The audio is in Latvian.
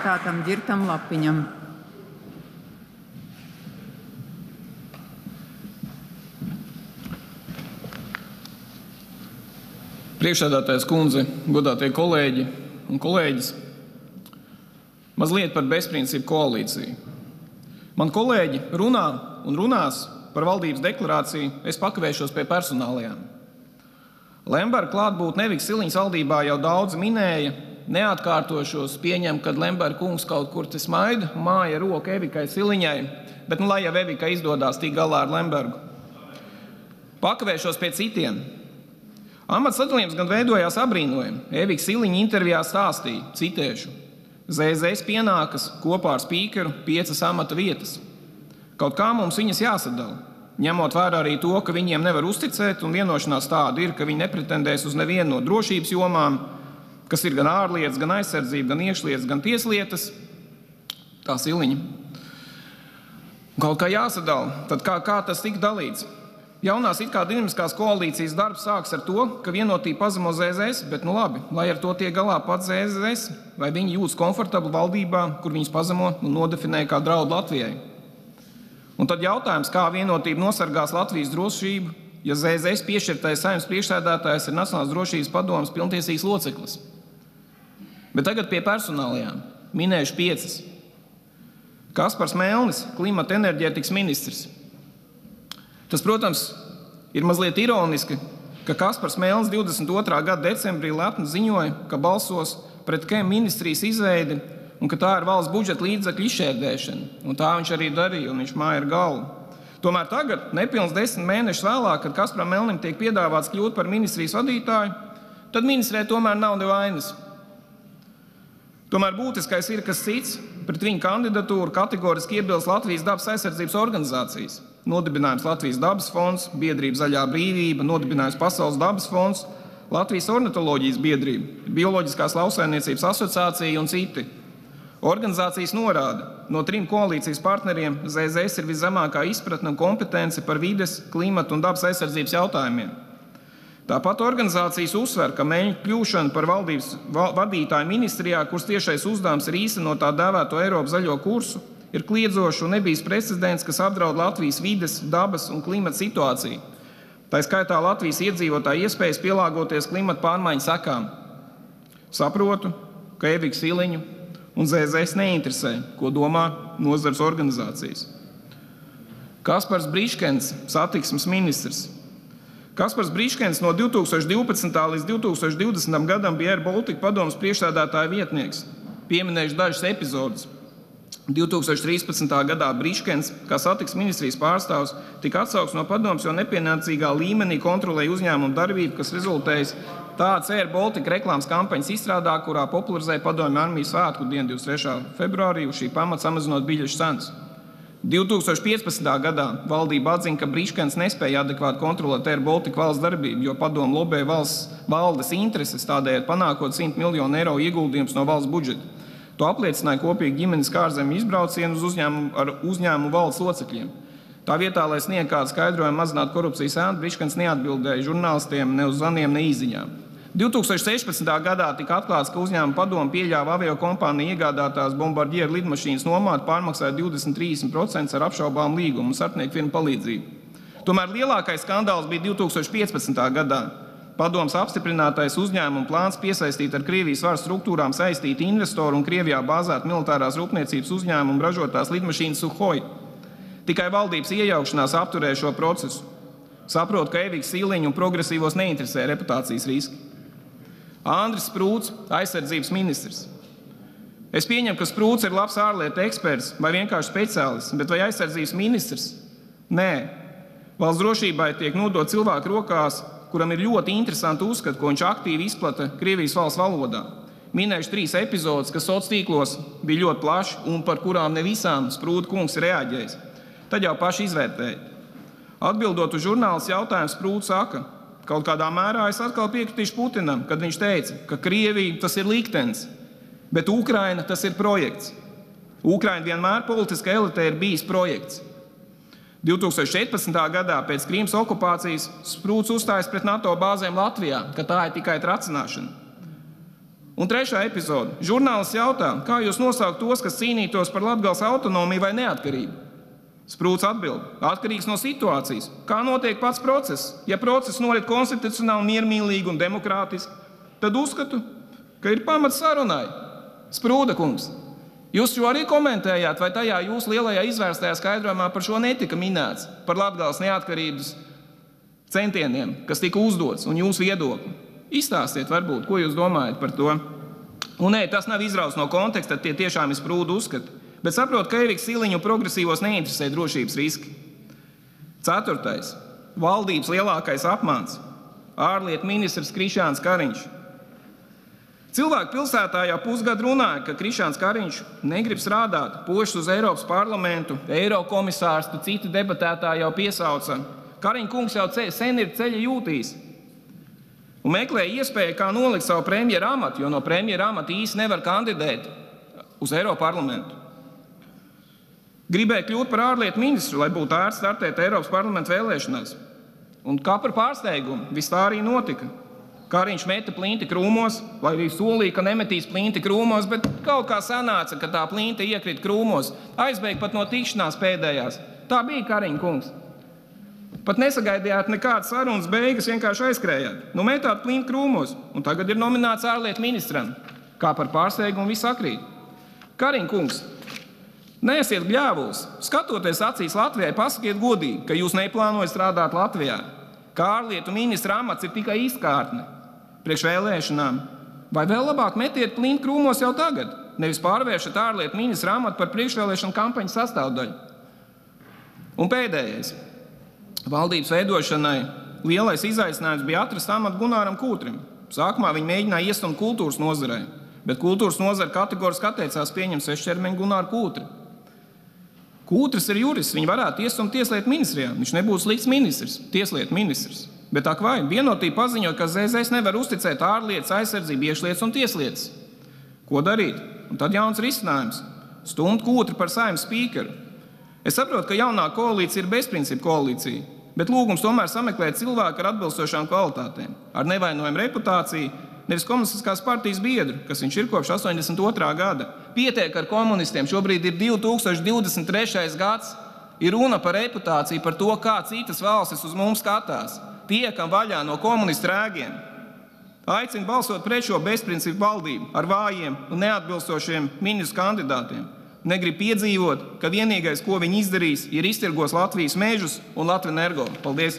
deputātam Ģirtam Lapiņam. Priekšsēdētājas kundze, godātie kolēģi un kolēģis, mazliet par bezprincipu koalīciju. Man kolēģi runā un runās par valdības deklarāciju, es pakavēšos pie personālajām. Lemberga klātbūt Evikas Siliņas valdībā jau daudz minēja, neatkārtošos, pieņem, kad Lemberga kungs kaut kur te smaida, māja roku Evikai Siliņai, bet lai jau Evikai izdodās tik galā ar Lembergu. Pakavēšos pie citiem. Amats sadalījums gan veidojās abrīnojami. Evika Siliņa intervijā stāstīja, citēšu, ZZS pienākas kopā ar spīkeru 5 amata vietas. Kaut kā mums viņas jāsadala, ņemot vērā arī to, ka viņiem nevar uzticēt, un vienošanās tāda ir, ka viņi nepretendēs uz nevienu no drošības jomām, kas ir gan ārlietas, gan aizsardzība, gan iekšlietas, gan tieslietas. Tā Siliņa. Kaut kā jāsadala, tad kā tas tika dalīts? Jaunās it kā dinamiskās koalīcijas darbs sāks ar to, ka vienotība pazemo ZZS, bet labi, lai ar to tiek galā pats ZZS, vai viņi jūtas komfortabli valdībā, kur viņus pazemo un nodefinē kā draudu Latvijai. Un tad jautājums, kā vienotība nosargās Latvijas drošību, ja ZZS piešķirtais Saeimas priekšsēdētājs ir Nacionālās drošības padomes pilntiesīgs loceklis. Bet tagad pie personālajām. Minēšu 5. Kaspars Melnis, klimata enerģētikas ministrs. Tas, protams, ir mazliet ironiski, ka Kaspars Melnis 22. gada decembrī lepni ziņoja, ka balsos pret KEM ministrijas izveidi un ka tā ir valsts budžeta līdzekļu izšķērdēšana. Un tā viņš arī darīja, un viņš māja ar galvu. Tomēr tagad, nepilns 10 mēnešus vēlāk, kad Kasparam Melnim tiek piedāvāts kļūt par ministrijas vadītāju, tad ministrē tomēr nav nevainas. Tomēr būtiskais ir kas cits. Pret viņu kandidatūru kategoriski iebilst Latvijas dabas aizsardzības organizācijas. Nodibinājums Latvijas dabas fonds, biedrība Zaļā brīvība, nodibinājums Pasaules dabas fonds, Latvijas ornitoloģijas biedrība, Bioloģiskās lauksaimniecības asociācija un citi. Organizācijas norāda, no 3 koalīcijas partneriem ZZS ir viszemākā izpratne un kompetence par vides, klimata un dabas aizsardzības jautājumiem. Tāpat organizācijas uzsver, ka Meļņa kļūšana par valdības vadītāju ministrijā, kuras tiešais uzdevums ir īstenot tā dēvēto Eiropas zaļo kursu, ir kliedzošs un nebijis precedents, kas apdraud Latvijas vides, dabas un klimata situāciju. Tā skaitā Latvijas iedzīvotāju iespējas pielāgoties klimata pārmaiņu sekām. Saprotu, ka Evika Siliņu un ZZS neinteresē, ko domā nozares organizācijas. Kaspars Briškens, satiksmes ministrs. Kaspars Briškens no 2012. līdz 2020. gadam bija Air Baltica padomes priekšsēdētāja vietnieks. Pieminējuši dažas epizodes. 2013. gadā Briškens, kā satiksmes ministrijas pārstāvs, tika atsaukts no padomes, jo nepienācīgā līmenī kontrolēja uzņēmumu darbību, kas rezultējas tāds Air Baltica reklāmas kampaņas izstrādā, kurā popularizēja padomju armijas svētku dienu 23. februārī, uz šī pamata samazinot biļešu cenas. 2015. gadā valdība atzina, ka Briškens nespēja adekvāti kontrolēt Air Baltica valsts darbību, jo padomu lobēja valdes intereses, tādējādi panākot 100 miljonu eiro ieguldījums no valsts budžeta. To apliecināja kopīgi ģimenes ārzemju izbraucienu uz uzņēmumu valdes locekļiem. Tā vietā, lai sniegtu kādu skaidrojumu mazināt korupcijas ēnu, Briškens neatbildēja žurnālistiem ne uz zvaniem, ne īziņām. 2016. gadā tika atklāts, ka uzņēmuma padome pieļāva aviokompāniju iegādātās Bombardier lidmašīnas nomātu, pārmaksāja 20-30% ar apšaubām līgumu un starpnieku firmu palīdzību. Tomēr lielākais skandāls bija 2015. gadā. Padomes apstiprinātais uzņēmuma plāns piesaistīt ar Krievijas varas struktūrām saistīti investoru un Krievijā bāzēt militārās rūpniecības uzņēmumu ražotās lidmašīnas Suhoi. Tikai valdības iejaukšanās apturēja šo procesu. Saprot, ka Evika Siliņu un progresīvos neinteresē reputācijas riski. Andris Sprūts, aizsardzības ministrs. Es pieņemu, ka Sprūts ir labs ārlietu eksperts vai vienkārši speciālists, bet vai aizsardzības ministrs? Nē. Valsts drošībai tiek nodot cilvēku rokās, kuram ir ļoti interesanti uzskati, ko viņš aktīvi izplata Krievijas valsts valodā. Minējuši 3 epizodes, kas sociālos tīklos bija ļoti plaši un par kurām ne visām Sprūta kungs reaģējis. Tad jau paši izvērtēja. Atbildot uz žurnālistu jautājumu, Sprūts saka, kaut kādā mērā es atkal piekritīšu Putinam, kad viņš teica, ka Krievija tas ir liktenis, bet Ukraina tas ir projekts. Ukraina vienmēr politiskā elitē ir bijis projekts. 2014. gadā pēc Krīmas okupācijas Sprūts uzstājas pret NATO bāzēm Latvijā, ka tā ir tikai tracināšana. Un trešā epizode. Žurnālists jautā, kā jūs nosaukt tos, kas cīnītos par Latgales autonomiju vai neatkarību? Sprūds atbild, atkarīgs no situācijas. Kā notiek pats process? Ja process norit konstitucionāli, miermīlīgi un demokrātiski, tad uzskatu, ka ir pamats sarunai. Sprūda kungs, jūs šo arī komentējāt, vai tajā jūsu lielajā izvērstajā skaidrojumā par šo netika minēts, par Latgales neatkarības centieniem, kas tika uzdots un jūsu viedokli? Izstāstiet varbūt, ko jūs domājat par to. Un nē, tas nav izrauts no konteksta, tie tiešām ir Sprūda uzskati. Bet saprot, ka Eiriks Siliņu progresīvos neinteresē drošības riski. 4. Valdības lielākais apmāns. Ārlietu ministrs Krišjāns Kariņš. Cilvēki pilsētā jau pusgadu runāja, ka Krišjāns Kariņš negrib strādāt, pošas uz Eiropas parlamentu, Eirokomisārs, tu citi debatētāji jau piesauca. Kariņa kungs jau sen ir ceļa jūtīs. Un meklēja iespēju, kā nolikt savu premjera amatu, jo no premjera amata īsti nevar kandidēt uz Eiroparlamentu. Gribēja kļūt par ārlietu ministru, lai būtu ērts startēt Eiropas parlamenta vēlēšanās. Un kā par pārsteigumu, viss tā arī notika. Kariņš meta plinti krūmos, lai arī solīja, ka nemetīs plinti krūmos, bet kaut kā sanāca, ka tā plinta iekrita krūmos, aizbēga pat no tikšanās pēdējās. Tā bija Kariņa kungs. Pat nesagaidījāt nekādas sarunas beigas, vienkārši aizskrējāt. Nu metāt plinti krūmos, un tagad ir nomināts ārlietu ministram. Kā par pārsteigumu viss sakrīt. Kariņa kungs, neesiet bļāvuls. Skatoties acīs Latvijai, pasakiet godīgi, ka jūs neplānojat strādāt Latvijā. Kā ārlietu ministra amats ir tikai izkārtne priekš vēlēšanām. Vai vēl labāk metiet plinti krūmos jau tagad, nevis pārvēršat ārlietu ministra amatu par priekšvēlēšanu kampaņas sastāvdaļu. Un pēdējais. Valdības veidošanai lielais izaicinājums bija atrast amatu Gunāram Kūtrim. Sākumā viņi mēģināja iestumt kultūras nozarei, bet kultūras nozara kategoriski atteicās pieņemt svešķermeņu Gunāru Kūtri. Kūtris ir jurists, viņi varētu iestumt tieslietu ministrijā. Viņš nebūtu slikts ministrs, tieslietu ministrs. Bet tā vai vienotība paziņot, ka ZZS nevar uzticēt ārlietas, aizsardzību, iekšlietas un tieslietas. Ko darīt? Un tad jauns risinājums. Stumt Kūtri par Saeimas spīkeru. Es saprotu, ka jaunā koalīcija ir bezprincipu koalīcija, bet lūgums tomēr sameklēt cilvēku ar atbilstošām kvalitātēm, ar nevainojumu reputāciju, nevis komunistiskās partijas biedru, kas viņš ir kopš 82. gada. Pietiek ar komunistiem, šobrīd ir 2023. gads, ir runa par reputāciju, par to, kā citas valstis uz mums skatās. Tiekam vaļā no komunistu rēgiem. Aicinu balsot pret šo bezprincipu valdību ar vājiem un neatbilstošiem ministru kandidātiem. Negrib piedzīvot, ka vienīgais, ko viņi izdarīs, ir iztirgos Latvijas mežus un Latvenergo. Paldies!